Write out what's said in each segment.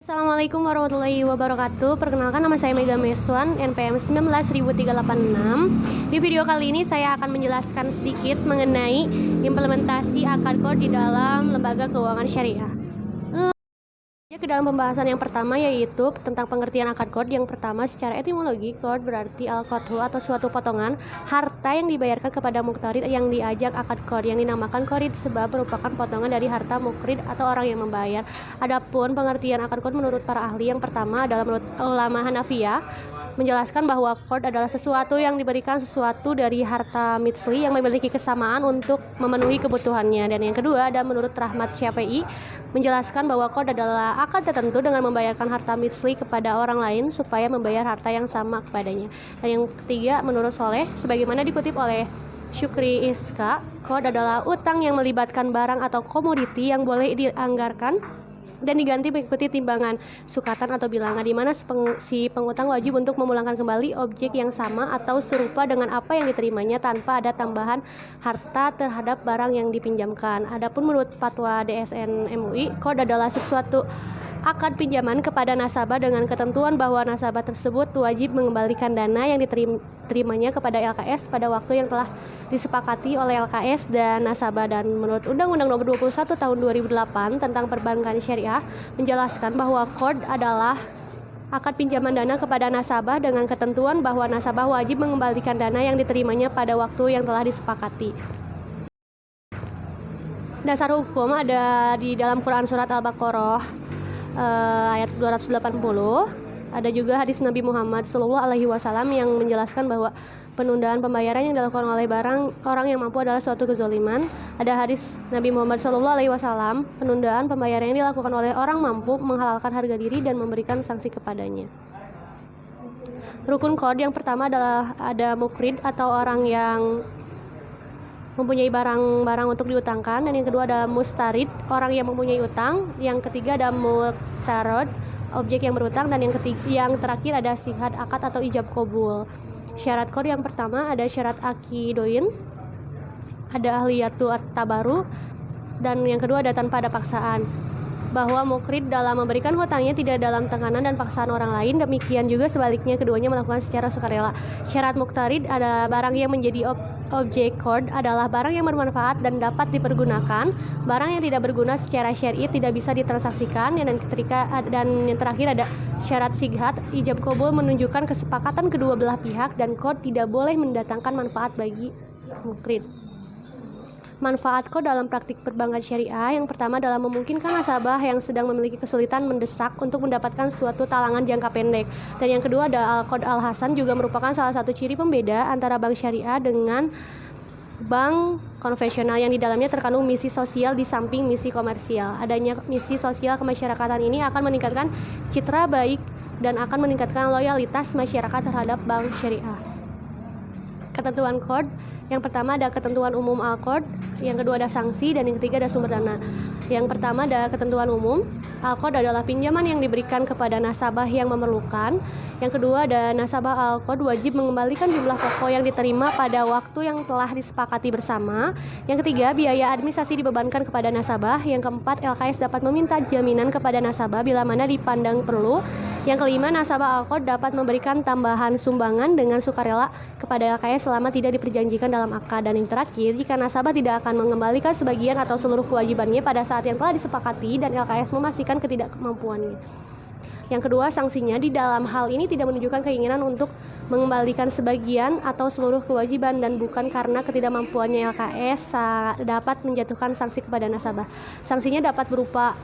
Assalamualaikum warahmatullahi wabarakatuh. Perkenalkan, nama saya Mega Meswan, NPM 19386. Di video kali ini saya akan menjelaskan sedikit mengenai implementasi akad qard di dalam lembaga keuangan syariah. Ke dalam pembahasan yang pertama, yaitu tentang pengertian akad qard. Yang pertama, secara etimologi, qard berarti al-qadhu atau suatu potongan harta yang dibayarkan kepada muqtarid yang diajak akad qard, yang dinamakan qarid sebab merupakan potongan dari harta muqrid atau orang yang membayar. Adapun pengertian akad qard menurut para ahli, yang pertama adalah menurut ulama Hanafiyah menjelaskan bahwa qard adalah sesuatu yang diberikan sesuatu dari harta mitsli yang memiliki kesamaan untuk memenuhi kebutuhannya. Dan yang kedua ada menurut Rahmat Syafi'i menjelaskan bahwa qard adalah akad tertentu dengan membayarkan harta mitsli kepada orang lain supaya membayar harta yang sama kepadanya. Dan yang ketiga menurut Soleh, sebagaimana dikutip oleh Syukri Iska, qard adalah utang yang melibatkan barang atau komoditi yang boleh dianggarkan dan diganti mengikuti timbangan sukatan atau bilangan, di mana si pengutang wajib untuk memulangkan kembali objek yang sama atau serupa dengan apa yang diterimanya tanpa ada tambahan harta terhadap barang yang dipinjamkan. Adapun menurut fatwa DSN MUI, qard adalah sesuatu akad pinjaman kepada nasabah dengan ketentuan bahwa nasabah tersebut wajib mengembalikan dana yang diterimanya kepada LKS pada waktu yang telah disepakati oleh LKS dan nasabah. Dan menurut Undang-Undang Nomor 21 Tahun 2008 tentang Perbankan Syariah menjelaskan bahwa qard adalah akad pinjaman dana kepada nasabah dengan ketentuan bahwa nasabah wajib mengembalikan dana yang diterimanya pada waktu yang telah disepakati. Dasar hukum ada di dalam Quran Surat Al-Baqarah ayat 280. Ada juga hadis Nabi Muhammad SAW yang menjelaskan bahwa penundaan pembayaran yang dilakukan oleh orang yang mampu adalah suatu kezaliman. Ada hadis Nabi Muhammad SAW, penundaan pembayaran yang dilakukan oleh orang mampu menghalalkan harga diri dan memberikan sanksi kepadanya. Rukun qard yang pertama adalah ada muqrid atau orang yang mempunyai barang-barang untuk diutangkan, dan yang kedua ada mustarid, orang yang mempunyai utang, yang ketiga ada muqtarad, objek yang berutang, dan yang terakhir ada sihhat akad atau ijab qabul. Syarat qard yang pertama ada syarat akidoin, ada ahliyatu at-tabaru, dan yang kedua ada tanpa ada paksaan, bahwa muqrid dalam memberikan hutangnya tidak dalam tekanan dan paksaan orang lain. Demikian juga sebaliknya, keduanya melakukan secara sukarela. Syarat muqtarid ada barang yang menjadi objek qard adalah barang yang bermanfaat dan dapat dipergunakan. Barang yang tidak berguna secara syar'i tidak bisa ditransaksikan. Dan yang terakhir ada syarat sihhat ijab qabul, menunjukkan kesepakatan kedua belah pihak, dan qard tidak boleh mendatangkan manfaat bagi muqrid. Manfaat qard dalam praktik perbankan syariah, yang pertama adalah memungkinkan nasabah yang sedang memiliki kesulitan mendesak untuk mendapatkan suatu talangan jangka pendek. Dan yang kedua ada al-qard al-hasan, juga merupakan salah satu ciri pembeda antara bank syariah dengan bank konvensional yang di dalamnya terkandung misi sosial di samping misi komersial. Adanya misi sosial kemasyarakatan ini akan meningkatkan citra baik dan akan meningkatkan loyalitas masyarakat terhadap bank syariah. Ketentuan qard, yang pertama ada ketentuan umum al-qard, yang kedua ada sanksi, dan yang ketiga ada sumber dana. Yang pertama ada ketentuan umum. Al-qard adalah pinjaman yang diberikan kepada nasabah yang memerlukan. Yang kedua ada nasabah al-qard wajib mengembalikan jumlah pokok yang diterima pada waktu yang telah disepakati bersama. Yang ketiga, biaya administrasi dibebankan kepada nasabah. Yang keempat, LKS dapat meminta jaminan kepada nasabah bila mana dipandang perlu. Yang kelima, nasabah al-qard dapat memberikan tambahan sumbangan dengan sukarela kepada LKS selama tidak diperjanjikan dalam akad. Dan yang terakhir, jika nasabah tidak akan mengembalikan sebagian atau seluruh kewajibannya pada saat yang telah disepakati dan LKS memastikan ketidakmampuannya. Yang kedua, sanksinya di dalam hal ini tidak menunjukkan keinginan untuk mengembalikan sebagian atau seluruh kewajiban, dan bukan karena ketidakmampuannya LKS dapat menjatuhkan sanksi kepada nasabah. Sanksinya dapat berupa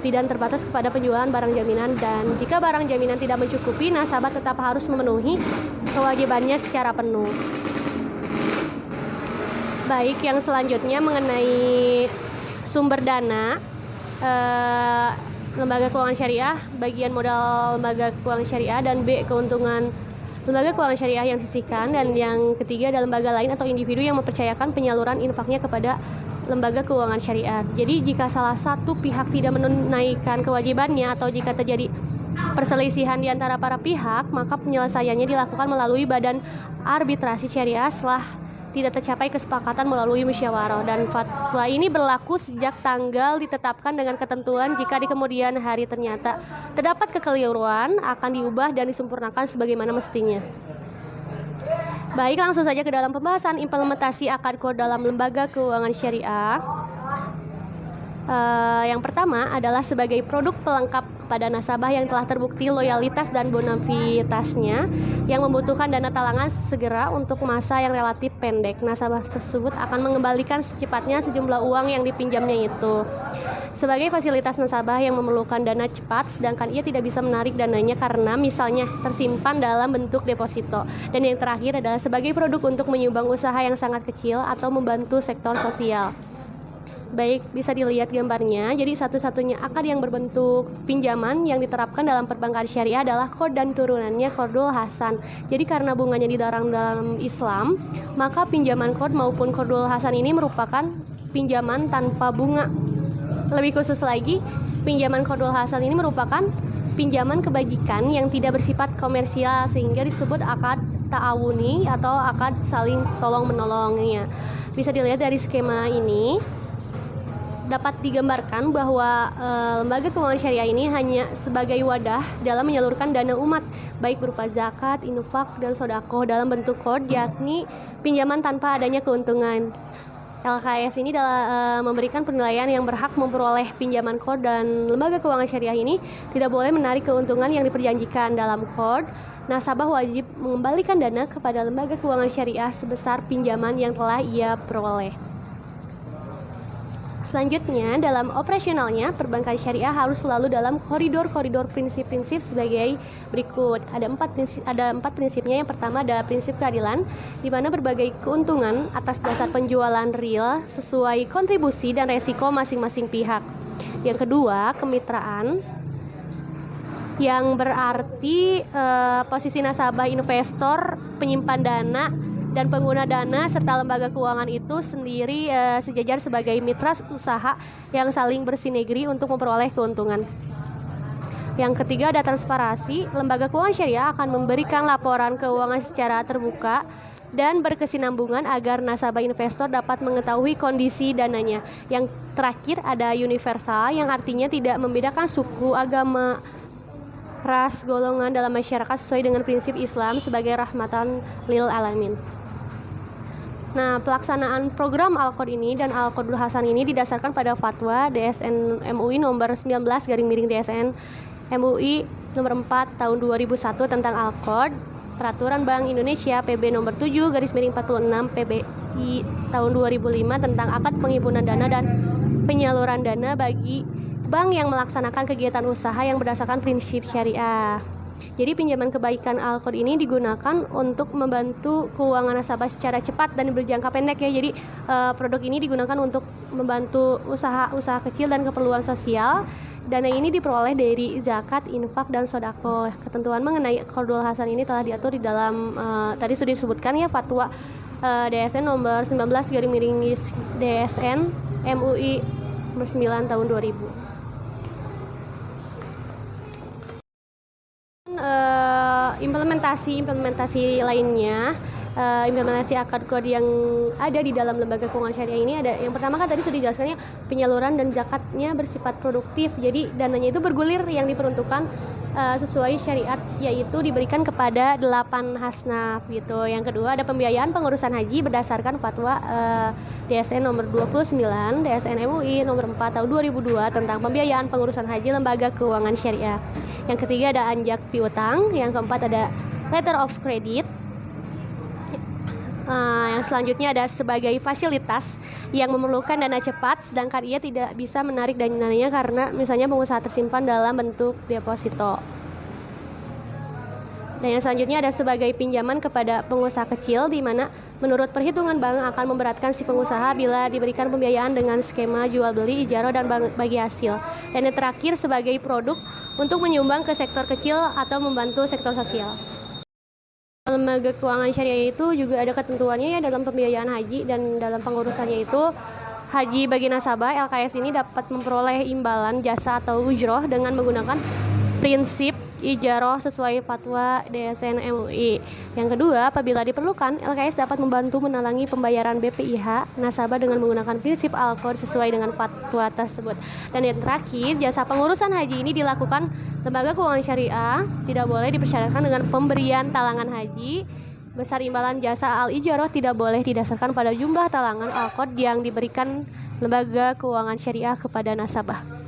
tidak terbatas kepada penjualan barang jaminan, dan jika barang jaminan tidak mencukupi, nasabah tetap harus memenuhi kewajibannya secara penuh. Baik, yang selanjutnya mengenai sumber dana lembaga keuangan syariah, bagian modal lembaga keuangan syariah, dan B, keuntungan lembaga keuangan syariah yang sisihkan, dan yang ketiga ada lembaga lain atau individu yang mempercayakan penyaluran infaknya kepada lembaga keuangan syariah. Jadi jika salah satu pihak tidak menunaikan kewajibannya atau jika terjadi perselisihan di antara para pihak, maka penyelesaiannya dilakukan melalui badan arbitrasi syariah setelah tidak tercapai kesepakatan melalui musyawarah, dan fatwa ini berlaku sejak tanggal ditetapkan dengan ketentuan jika di kemudian hari ternyata terdapat kekeliruan akan diubah dan disempurnakan sebagaimana mestinya. Baik, langsung saja ke dalam pembahasan implementasi akad kod dalam lembaga keuangan syariah. Yang pertama adalah sebagai produk pelengkap kepada nasabah yang telah terbukti loyalitas dan bonafitasnya yang membutuhkan dana talangan segera untuk masa yang relatif pendek. Nasabah tersebut akan mengembalikan secepatnya sejumlah uang yang dipinjamnya itu. Sebagai fasilitas nasabah yang memerlukan dana cepat, sedangkan ia tidak bisa menarik dananya karena misalnya tersimpan dalam bentuk deposito. Dan yang terakhir adalah sebagai produk untuk menyumbang usaha yang sangat kecil atau membantu sektor sosial. Baik, bisa dilihat gambarnya. Jadi satu-satunya akad yang berbentuk pinjaman yang diterapkan dalam perbankan syariah adalah kod dan turunannya Qardul Hasan. Jadi karena bunganya dilarang dalam Islam, maka pinjaman kod maupun Qardul Hasan ini merupakan pinjaman tanpa bunga. Lebih khusus lagi, pinjaman Qardul Hasan ini merupakan pinjaman kebajikan yang tidak bersifat komersial sehingga disebut akad ta'awuni atau akad saling tolong-menolongnya. Bisa dilihat dari skema ini, dapat digambarkan bahwa lembaga keuangan syariah ini hanya sebagai wadah dalam menyalurkan dana umat, baik berupa zakat, infak, dan sodako dalam bentuk kod, yakni pinjaman tanpa adanya keuntungan. LKS ini memberikan penilaian yang berhak memperoleh pinjaman kod, dan lembaga keuangan syariah ini tidak boleh menarik keuntungan yang diperjanjikan dalam kod. Nasabah wajib mengembalikan dana kepada lembaga keuangan syariah sebesar pinjaman yang telah ia peroleh. Selanjutnya, dalam operasionalnya, perbankan syariah harus selalu dalam koridor-koridor prinsip-prinsip sebagai berikut. Ada empat prinsipnya. Yang pertama ada prinsip keadilan, di mana berbagai keuntungan atas dasar penjualan real sesuai kontribusi dan resiko masing-masing pihak. Yang kedua, kemitraan, yang berarti posisi nasabah, investor, penyimpan dana, dan pengguna dana serta lembaga keuangan itu sendiri sejajar sebagai mitra usaha yang saling bersinergi untuk memperoleh keuntungan. Yang ketiga ada transparansi. Lembaga keuangan syariah akan memberikan laporan keuangan secara terbuka dan berkesinambungan agar nasabah investor dapat mengetahui kondisi dananya. Yang terakhir ada universal, yang artinya tidak membedakan suku, agama, ras, golongan dalam masyarakat sesuai dengan prinsip Islam sebagai rahmatan lil alamin. Nah, pelaksanaan program Al-Qod ini dan Al-Qardul Hasan ini didasarkan pada fatwa DSN MUI nomor 19/DSN MUI nomor 4 tahun 2001 tentang Al-Qod, Peraturan Bank Indonesia PB nomor 7/46 PBI tahun 2005 tentang akad penghimpunan dana dan penyaluran dana bagi bank yang melaksanakan kegiatan usaha yang berdasarkan prinsip syariah. Jadi pinjaman kebaikan Al-Qod ini digunakan untuk membantu keuangan nasabah secara cepat dan berjangka pendek ya. Jadi produk ini digunakan untuk membantu usaha kecil dan keperluan sosial. Dana ini diperoleh dari zakat, infak, dan sodako. Ketentuan mengenai Qardul Hasan ini telah diatur di dalam tadi sudah disebutkan ya, fatwa DSN nomor 19/DSN MUI nomor 9 tahun 2000. Implementasi lainnya, implementasi akad kod yang ada di dalam lembaga keuangan syariah ini ada. Yang pertama kan tadi sudah dijelaskannya, penyaluran dan zakatnya bersifat produktif. Jadi dananya itu bergulir yang diperuntukkan sesuai syariat, yaitu diberikan kepada 8 hasnaf gitu. Yang kedua ada pembiayaan pengurusan haji berdasarkan fatwa DSN nomor 29 DSN MUI nomor 4 tahun 2002 tentang pembiayaan pengurusan haji lembaga keuangan syariah. Yang ketiga ada anjak piutang. Yang keempat ada letter of credit. Yang selanjutnya ada sebagai fasilitas yang memerlukan dana cepat, sedangkan ia tidak bisa menarik dananya karena misalnya pengusaha tersimpan dalam bentuk deposito. Dan yang selanjutnya ada sebagai pinjaman kepada pengusaha kecil, di mana menurut perhitungan bank akan memberatkan si pengusaha bila diberikan pembiayaan dengan skema jual beli, ijarah, dan bagi hasil. Dan yang terakhir sebagai produk untuk menyumbang ke sektor kecil atau membantu sektor sosial. Lembaga keuangan syariah itu juga ada ketentuannya ya dalam pembiayaan haji, dan dalam pengurusannya itu haji bagi nasabah LKS ini dapat memperoleh imbalan jasa atau ujroh dengan menggunakan prinsip ijaroh sesuai fatwa DSN MUI. Yang kedua, apabila diperlukan, LKS dapat membantu menalangi pembayaran BPIH nasabah dengan menggunakan prinsip Al-Qor sesuai dengan fatwa tersebut. Dan yang terakhir, jasa pengurusan haji ini dilakukan lembaga keuangan syariah, tidak boleh dipersyaratkan dengan pemberian talangan haji. Besar imbalan jasa al-ijarah tidak boleh didasarkan pada jumlah talangan Al-Qor yang diberikan lembaga keuangan syariah kepada nasabah.